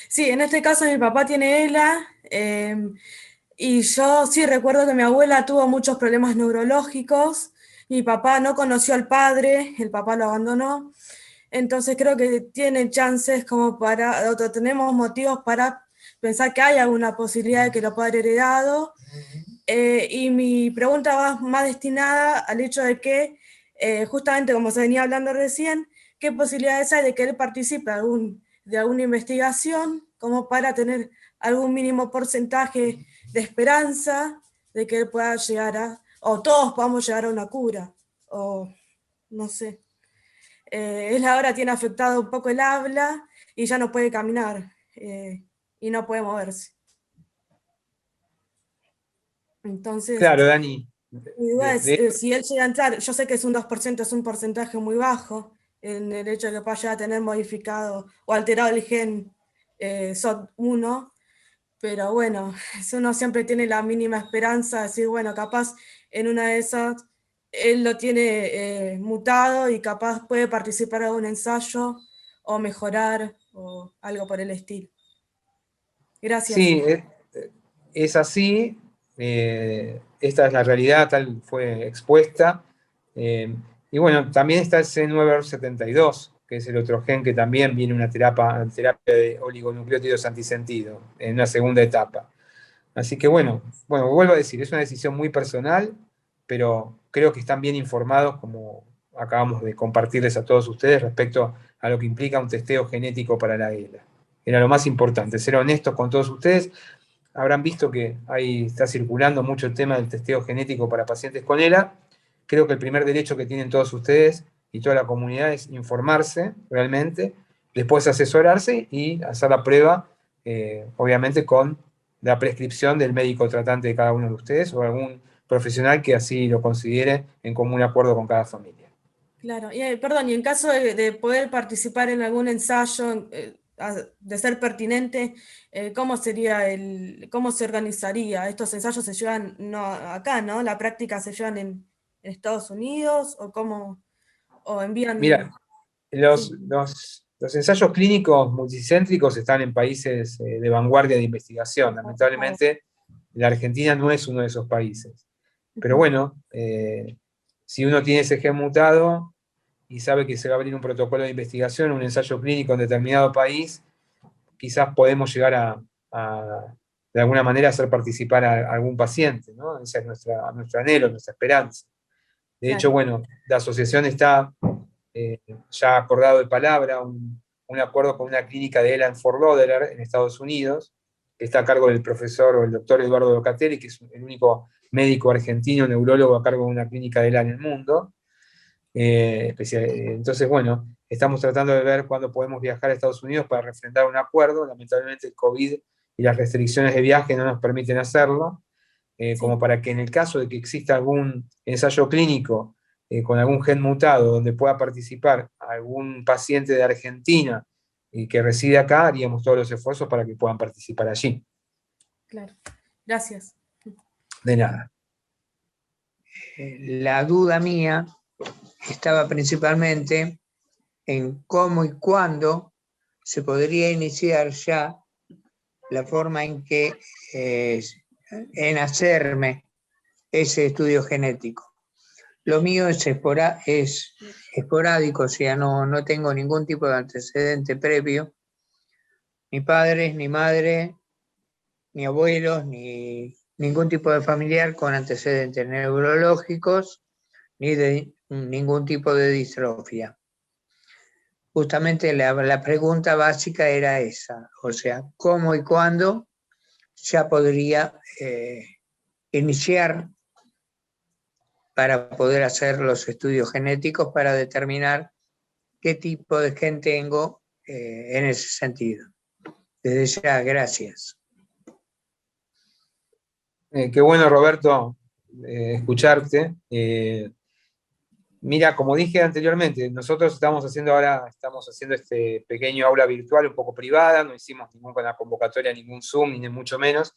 Speaker 12: Sí, en este caso mi papá tiene ELA, y yo sí recuerdo que mi abuela tuvo muchos problemas neurológicos, mi papá no conoció al padre, el papá lo abandonó, entonces creo que tiene chances como tenemos motivos para pensar que hay alguna posibilidad de que lo pueda haber heredado. Y mi pregunta va más destinada al hecho de que, justamente como se venía hablando recién, ¿qué posibilidades hay de que él participe de alguna investigación como para tener algún mínimo porcentaje de esperanza de que él pueda llegar o todos podamos llegar a una cura, o no sé. Él ahora tiene afectado un poco el habla y ya no puede caminar, y no puede moverse. Entonces,
Speaker 1: Claro, Dani.
Speaker 12: mi duda es si él llega a entrar, yo sé que es un 2%, es un porcentaje muy bajo en el hecho de que pueda llegar a tener modificado o alterado el gen SOT1, pero bueno, uno siempre tiene la mínima esperanza de decir, bueno, capaz en una de esas él lo tiene mutado y capaz puede participar en un ensayo o mejorar o algo por el estilo. Gracias.
Speaker 1: Sí, es así. Esta es la realidad, tal fue expuesta. Y bueno, también está el C9orf72, que es el otro gen que también viene una terapia de oligonucleótidos antisentido, en una segunda etapa. Así que bueno, vuelvo a decir, es una decisión muy personal, pero creo que están bien informados, como acabamos de compartirles a todos ustedes, respecto a lo que implica un testeo genético para la ELA. Era lo más importante, ser honestos con todos ustedes. Habrán visto que ahí está circulando mucho el tema del testeo genético para pacientes con ELA. Creo que el primer derecho que tienen todos ustedes y toda la comunidad es informarse realmente, después asesorarse y hacer la prueba, obviamente con la prescripción del médico tratante de cada uno de ustedes o algún profesional que así lo considere en común acuerdo con cada familia.
Speaker 12: Claro, y perdón, y en caso de poder participar en algún ensayo, de ser pertinente, ¿cómo cómo se organizaría? ¿Estos ensayos se llevan acá, ¿no? ¿La práctica se llevan en Estados Unidos o envían?
Speaker 1: Mira,
Speaker 12: Sí.
Speaker 1: los ensayos clínicos multicéntricos están en países de vanguardia de investigación. Lamentablemente, la Argentina no es uno de esos países. Pero bueno, si uno tiene ese gen mutado y sabe que se va a abrir un protocolo de investigación, un ensayo clínico en determinado país, quizás podemos llegar de alguna manera, hacer participar a algún paciente, ¿no? Ese es nuestro anhelo, nuestra esperanza. De hecho, bueno, la asociación está ya acordado de palabra un acuerdo con una clínica de ELA en Fort Lauderdale, en Estados Unidos, que está a cargo del profesor o el doctor Eduardo Locatelli, que es el único médico argentino, neurólogo a cargo de una clínica de ELA en el mundo. Entonces, bueno, estamos tratando de ver cuándo podemos viajar a Estados Unidos para refrendar un acuerdo. Lamentablemente el COVID y las restricciones de viaje no nos permiten hacerlo, como para que en el caso de que exista algún ensayo clínico con algún gen mutado donde pueda participar algún paciente de Argentina y que reside acá, haríamos todos los esfuerzos para que puedan participar allí.
Speaker 12: Claro, gracias.
Speaker 1: De nada.
Speaker 13: La duda mía estaba principalmente en cómo y cuándo se podría iniciar ya la forma en que en hacerme ese estudio genético. Lo mío es esporádico, o sea, no tengo ningún tipo de antecedente previo, ni padres, ni madre, ni abuelos, ni ningún tipo de familiar con antecedentes neurológicos, ni de ningún tipo de distrofia. Justamente la pregunta básica era esa, o sea, ¿cómo y cuándo ya podría iniciar para poder hacer los estudios genéticos para determinar qué tipo de gen tengo en ese sentido? Desde ya, gracias.
Speaker 1: Qué bueno, Roberto, escucharte. Mira, como dije anteriormente, nosotros estamos haciendo este pequeño aula virtual un poco privada, no hicimos ninguna convocatoria, ningún Zoom, ni mucho menos.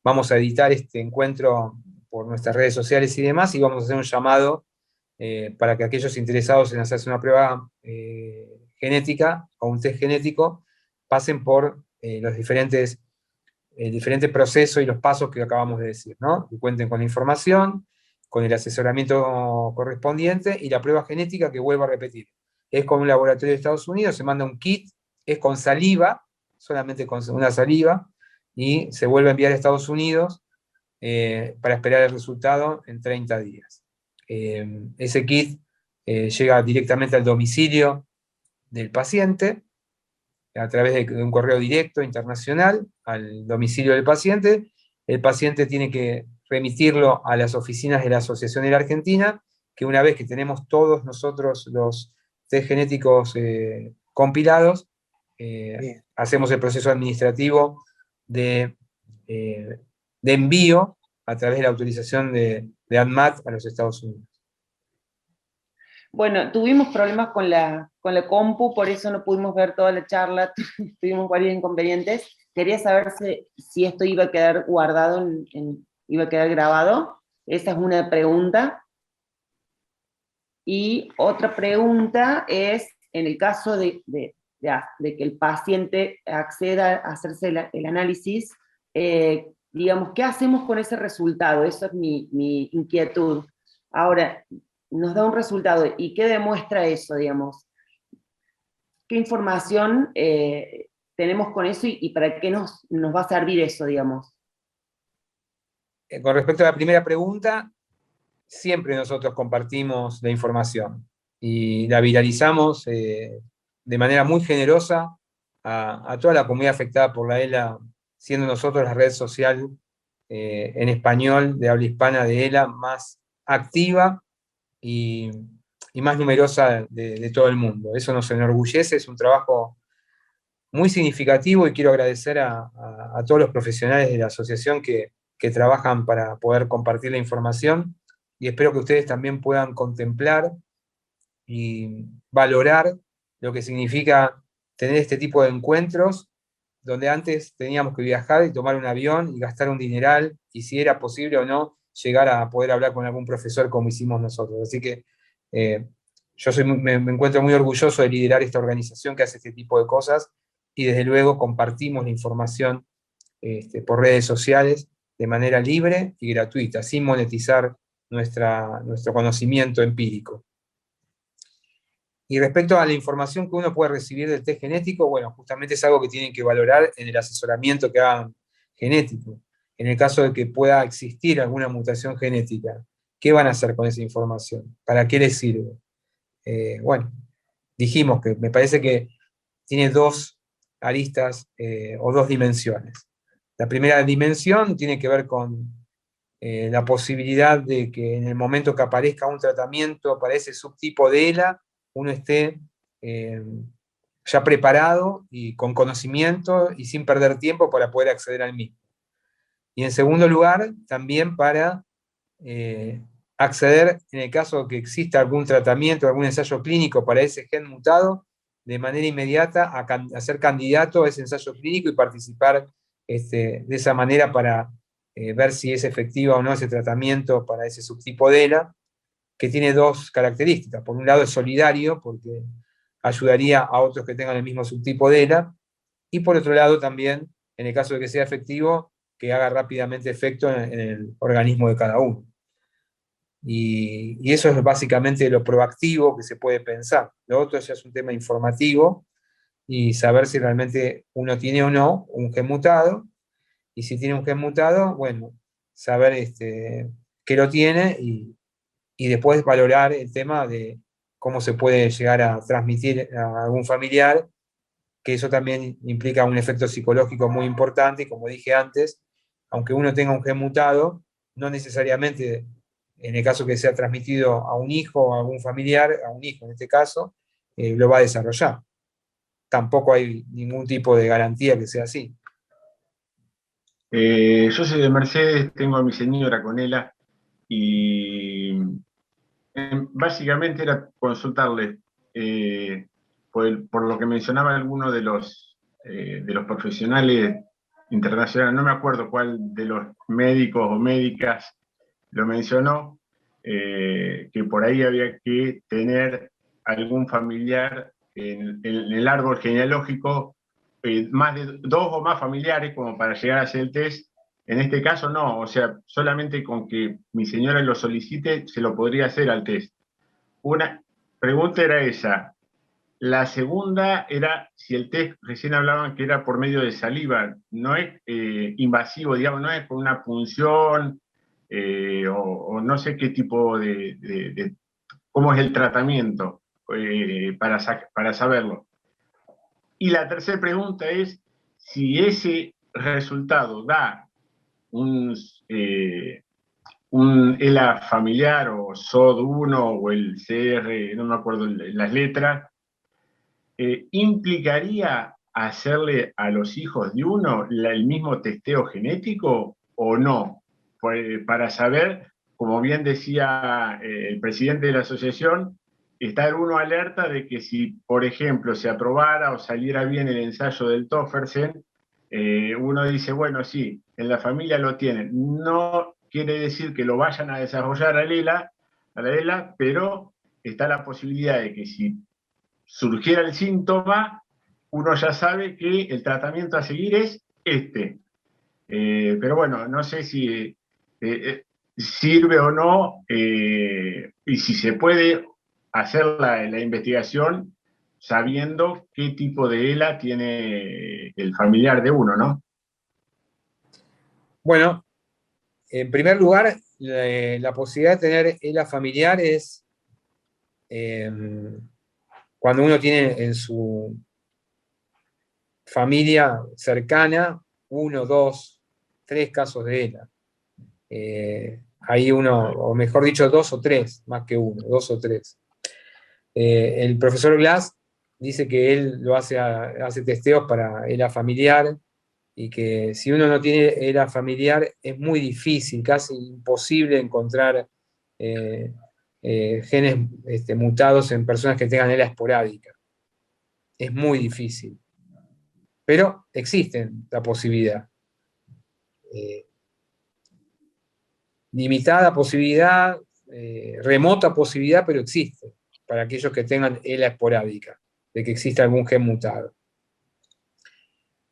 Speaker 1: Vamos a editar este encuentro por nuestras redes sociales y demás, y vamos a hacer un llamado para que aquellos interesados en hacerse una prueba genética o un test genético pasen por los diferentes procesos y los pasos que acabamos de decir, ¿no? Que cuenten con la información, con el asesoramiento correspondiente y la prueba genética, que vuelvo a repetir. Es con un laboratorio de Estados Unidos, se manda un kit, es con saliva, solamente con una saliva, y se vuelve a enviar a Estados Unidos para esperar el resultado en 30 días. Ese kit llega directamente al domicilio del paciente, a través de un correo directo internacional al domicilio del paciente. El paciente tiene que remitirlo a las oficinas de la Asociación de la Argentina, que una vez que tenemos todos nosotros los test genéticos compilados, hacemos el proceso administrativo de envío a través de la autorización de ANMAT a los Estados Unidos.
Speaker 14: Bueno, tuvimos problemas con la compu, por eso no pudimos ver toda la charla, tuvimos varios inconvenientes. Quería saber si esto iba a quedar guardado, iba a quedar grabado. Esa es una pregunta. Y otra pregunta es, en el caso de que el paciente acceda a hacerse el análisis, digamos, ¿qué hacemos con ese resultado? Esa es mi inquietud. Ahora, nos da un resultado, ¿y qué demuestra eso, digamos? ¿Qué información tenemos con eso y para qué nos va a servir eso, digamos?
Speaker 1: Con respecto a la primera pregunta, siempre nosotros compartimos la información y la viralizamos de manera muy generosa a toda la comunidad afectada por la ELA, siendo nosotros la red social en español de habla hispana de ELA más activa y más numerosa de todo el mundo. Eso nos enorgullece, es un trabajo muy significativo, y quiero agradecer a todos los profesionales de la asociación que trabajan para poder compartir la información, y espero que ustedes también puedan contemplar y valorar lo que significa tener este tipo de encuentros, donde antes teníamos que viajar y tomar un avión y gastar un dineral, y si era posible o no llegar a poder hablar con algún profesor como hicimos nosotros. Así que yo me encuentro muy orgulloso de liderar esta organización que hace este tipo de cosas, y desde luego compartimos la información por redes sociales de manera libre y gratuita, sin monetizar nuestro conocimiento empírico. Y respecto a la información que uno puede recibir del test genético, bueno, justamente es algo que tienen que valorar en el asesoramiento que hagan genético. En el caso de que pueda existir alguna mutación genética, ¿qué van a hacer con esa información? ¿Para qué les sirve? Bueno, dijimos que me parece que tiene dos aristas o dos dimensiones. La primera dimensión tiene que ver con la posibilidad de que en el momento que aparezca un tratamiento para ese subtipo de ELA, uno esté ya preparado y con conocimiento y sin perder tiempo para poder acceder al mismo. Y en segundo lugar, también para acceder, en el caso que exista algún tratamiento, algún ensayo clínico para ese gen mutado, de manera inmediata a ser candidato a ese ensayo clínico y participar de esa manera para ver si es efectivo o no ese tratamiento para ese subtipo de ELA, que tiene dos características. Por un lado es solidario, porque ayudaría a otros que tengan el mismo subtipo de ELA, y por otro lado también en el caso de que sea efectivo, que haga rápidamente efecto en el organismo de cada uno. Y eso es básicamente lo proactivo que se puede pensar. Lo otro ya es un tema informativo y saber si realmente uno tiene o no un gen mutado, y si tiene un gen mutado, bueno, saber que lo tiene y después valorar el tema de cómo se puede llegar a transmitir a algún familiar, que eso también implica un efecto psicológico muy importante, y como dije antes, aunque uno tenga un gen mutado, no necesariamente, en el caso que sea transmitido a un hijo o a algún familiar, a un hijo en este caso, lo va a desarrollar. Tampoco hay ningún tipo de garantía que sea así.
Speaker 15: Yo soy de Mercedes, tengo a mi señora con ella y básicamente era consultarle por lo que mencionaba alguno de los profesionales internacionales, no me acuerdo cuál de los médicos o médicas lo mencionó, que por ahí había que tener algún familiar en el árbol genealógico, más de 2 o más familiares como para llegar a hacer el test. En este caso no, o sea, solamente con que mi señora lo solicite se lo podría hacer al test. Una pregunta era esa. La segunda era si el test, recién hablaban que era por medio de saliva, no es invasivo, digamos, no es con una punción o no sé qué tipo cómo es el tratamiento para saberlo. Y la tercera pregunta es si ese resultado da un ELA familiar o SOD1 o el CR, no me acuerdo las letras, ¿implicaría hacerle a los hijos de uno el mismo testeo genético o no? Para saber, como bien decía el presidente de la asociación, estar uno alerta de que si, por ejemplo, se aprobara o saliera bien el ensayo del Toffersen, uno dice, bueno, sí, en la familia lo tienen. No quiere decir que lo vayan a desarrollar a la ELA, pero está la posibilidad de que si surgiera el síntoma, uno ya sabe que el tratamiento a seguir es este. Pero bueno, no sé si sirve o no, y si se puede hacer la investigación sabiendo qué tipo de ELA tiene el familiar de uno, ¿no?
Speaker 1: Bueno, en primer lugar, la posibilidad de tener ELA familiar es cuando uno tiene en su familia cercana 1, 2, 3 casos de ELA. Hay uno, o mejor dicho, 2 o 3, más que 1, 2 o 3. El profesor Glass dice que él lo hace testeos para ELA familiar, y que si uno no tiene ELA familiar es muy difícil, casi imposible encontrar genes mutados en personas que tengan ELA esporádica. Es muy difícil. Pero existen la posibilidad. Limitada posibilidad, remota posibilidad, pero existe, para aquellos que tengan ELA esporádica, de que exista algún gen mutado.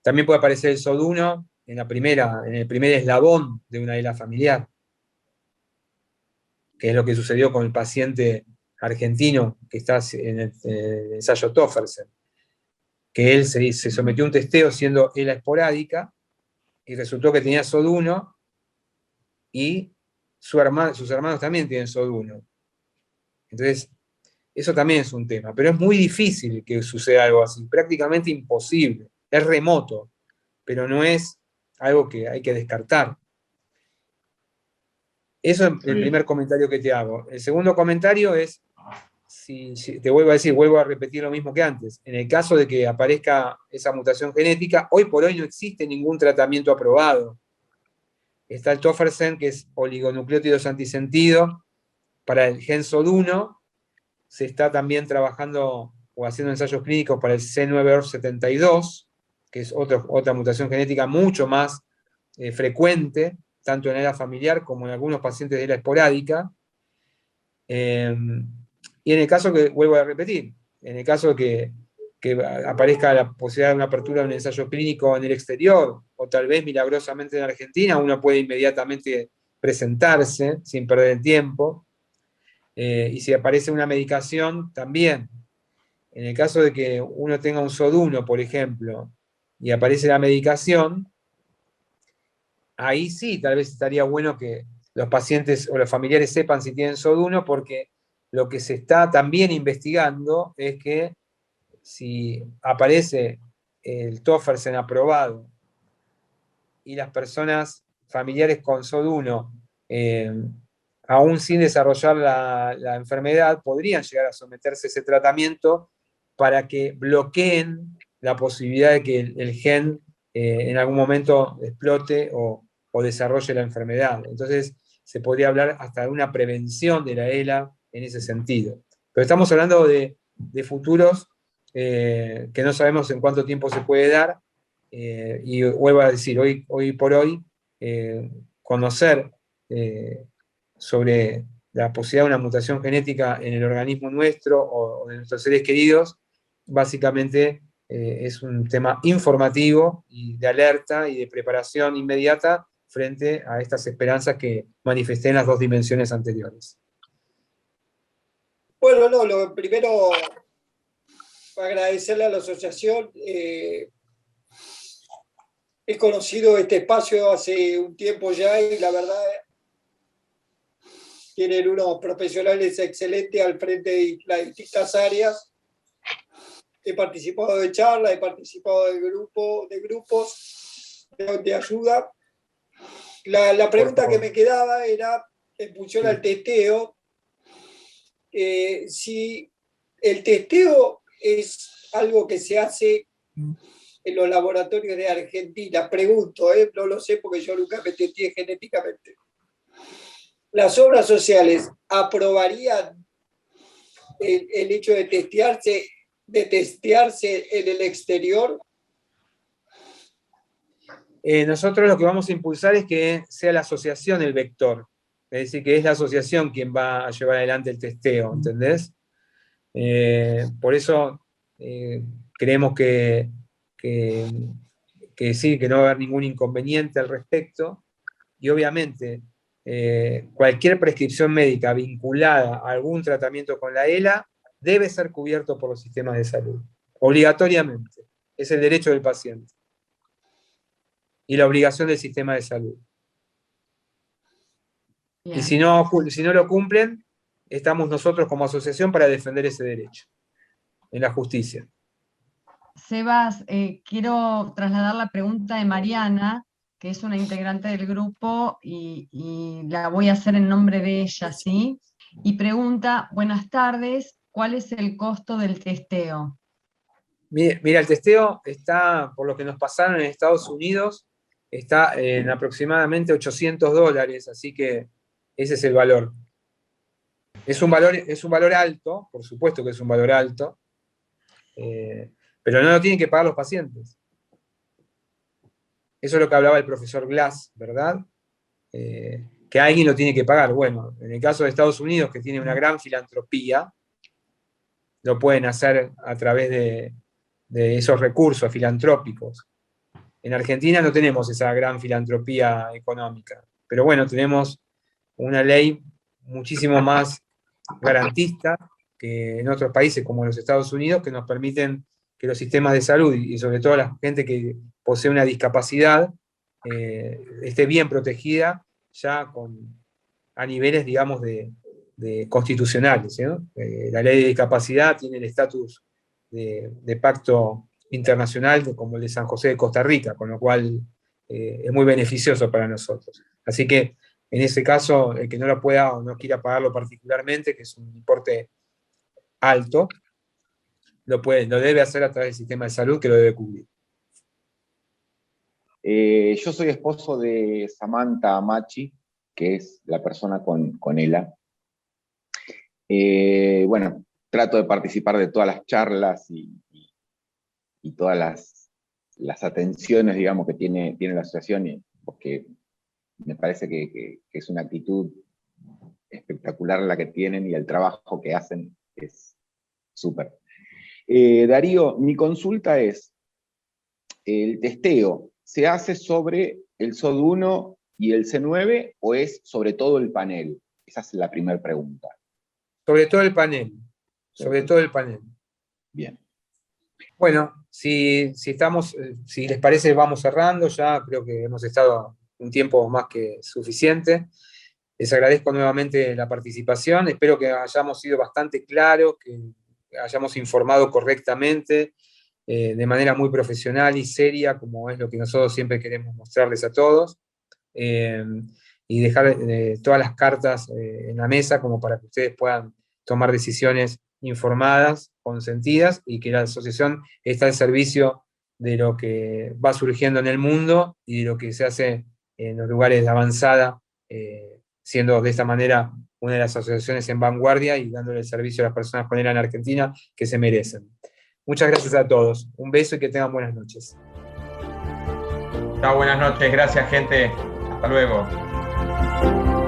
Speaker 1: También puede aparecer el SOD1 en el primer eslabón de una ELA familiar, que es lo que sucedió con el paciente argentino que está en el ensayo Toffersen, que él se sometió a un testeo siendo ELA esporádica, y resultó que tenía SOD1, y sus hermanos también tienen SOD1. Entonces, eso también es un tema, pero es muy difícil que suceda algo así, prácticamente imposible, es remoto, pero no es algo que hay que descartar. Eso es el primer comentario que te hago. El segundo comentario es, si te vuelvo a repetir lo mismo que antes, en el caso de que aparezca esa mutación genética, hoy por hoy no existe ningún tratamiento aprobado. Está el Toffersen, que es oligonucleótidos antisentido, para el gen SOD1. Se está también trabajando o haciendo ensayos clínicos para el C9orf72, que es otra mutación genética mucho más frecuente, tanto en ELA familiar como en algunos pacientes de ELA esporádica. Y en el caso que, vuelvo a repetir, en el caso que aparezca la posibilidad de una apertura de un ensayo clínico en el exterior, o tal vez milagrosamente en Argentina, uno puede inmediatamente presentarse sin perder el tiempo. Y si aparece una medicación, también. En el caso de que uno tenga un SOD1, por ejemplo, y aparece la medicación, ahí sí, tal vez estaría bueno que los pacientes o los familiares sepan si tienen SOD1, porque lo que se está también investigando es que si aparece el tofersen aprobado y las personas familiares con SOD1, aún sin desarrollar la enfermedad, podrían llegar a someterse a ese tratamiento para que bloqueen la posibilidad de que el gen en algún momento explote o desarrolle la enfermedad. Entonces, se podría hablar hasta de una prevención de la ELA en ese sentido. Pero estamos hablando de futuros que no sabemos en cuánto tiempo se puede dar, y vuelvo a decir, hoy por hoy, conocer sobre la posibilidad de una mutación genética en el organismo nuestro o de nuestros seres queridos, básicamente es un tema informativo y de alerta y de preparación inmediata frente a estas esperanzas que manifesté en las dos dimensiones anteriores.
Speaker 16: Bueno, no, lo primero, agradecerle a la asociación. He conocido este espacio hace un tiempo ya y la verdad tienen unos profesionales excelentes al frente de las distintas áreas. He participado de charlas, he participado de grupos de ayuda. La pregunta que me quedaba era, en función al testeo, si el testeo es algo que se hace en los laboratorios de Argentina. Pregunto, no lo sé porque yo nunca me testeé genéticamente. ¿Las obras sociales aprobarían el hecho de testearse en el exterior?
Speaker 1: Nosotros lo que vamos a impulsar es que sea la asociación el vector. Es decir, que es la asociación quien va a llevar adelante el testeo, ¿entendés? Por eso creemos que sí, que no va a haber ningún inconveniente al respecto, y obviamente cualquier prescripción médica vinculada a algún tratamiento con la ELA debe ser cubierto por los sistemas de salud, obligatoriamente. Es el derecho del paciente y la obligación del sistema de salud. Bien. Y si no lo cumplen, estamos nosotros como asociación para defender ese derecho en la justicia.
Speaker 17: Sebas, quiero trasladar la pregunta de Mariana, que es una integrante del grupo, y la voy a hacer en nombre de ella, ¿sí? Y pregunta, buenas tardes, ¿cuál es el costo del testeo?
Speaker 1: Mira, el testeo está, por lo que nos pasaron en Estados Unidos, está en aproximadamente $800, así que ese es el valor. Es un valor alto, por supuesto que es un valor alto, pero no lo tienen que pagar los pacientes. Eso es lo que hablaba el profesor Glass, ¿verdad? Que alguien lo tiene que pagar. Bueno, en el caso de Estados Unidos, que tiene una gran filantropía, lo pueden hacer a través de esos recursos filantrópicos. En Argentina no tenemos esa gran filantropía económica, pero bueno, tenemos una ley muchísimo más garantista que en otros países como los Estados Unidos, que nos permiten que los sistemas de salud y sobre todo la gente que posee una discapacidad esté bien protegida ya a niveles, digamos, de constitucionales, ¿no? La ley de discapacidad tiene el estatus de pacto internacional como el de San José de Costa Rica, con lo cual es muy beneficioso para nosotros. Así que en ese caso, el que no lo pueda o no quiera pagarlo particularmente, que es un importe alto, lo debe hacer a través del sistema de salud, que lo debe cubrir.
Speaker 18: Yo soy esposo de Samantha Amachi, que es la persona con ELA. Bueno, trato de participar de todas las charlas y todas las atenciones, digamos, que tiene la asociación, porque me parece que es una actitud espectacular la que tienen y el trabajo que hacen es súper. Darío, mi consulta es, el testeo ¿se hace sobre el SOD1 y el C9 o es sobre todo el panel? Esa es la primera pregunta.
Speaker 1: Sobre todo el panel. Sobre todo el panel.
Speaker 18: Bien.
Speaker 1: Bueno, si les parece, vamos cerrando. Ya creo que hemos estado un tiempo más que suficiente. Les agradezco nuevamente la participación. Espero que hayamos sido bastante claros, que hayamos informado correctamente, de manera muy profesional y seria, como es lo que nosotros siempre queremos mostrarles a todos, y dejar todas las cartas en la mesa como para que ustedes puedan tomar decisiones informadas, consentidas, y que la asociación está al servicio de lo que va surgiendo en el mundo y de lo que se hace en los lugares de avanzada, siendo de esta manera una de las asociaciones en vanguardia y dándole el servicio a las personas con ELA en Argentina que se merecen. Muchas gracias a todos. Un beso y que tengan buenas noches.
Speaker 19: Chao, buenas noches. Gracias, gente. Hasta luego.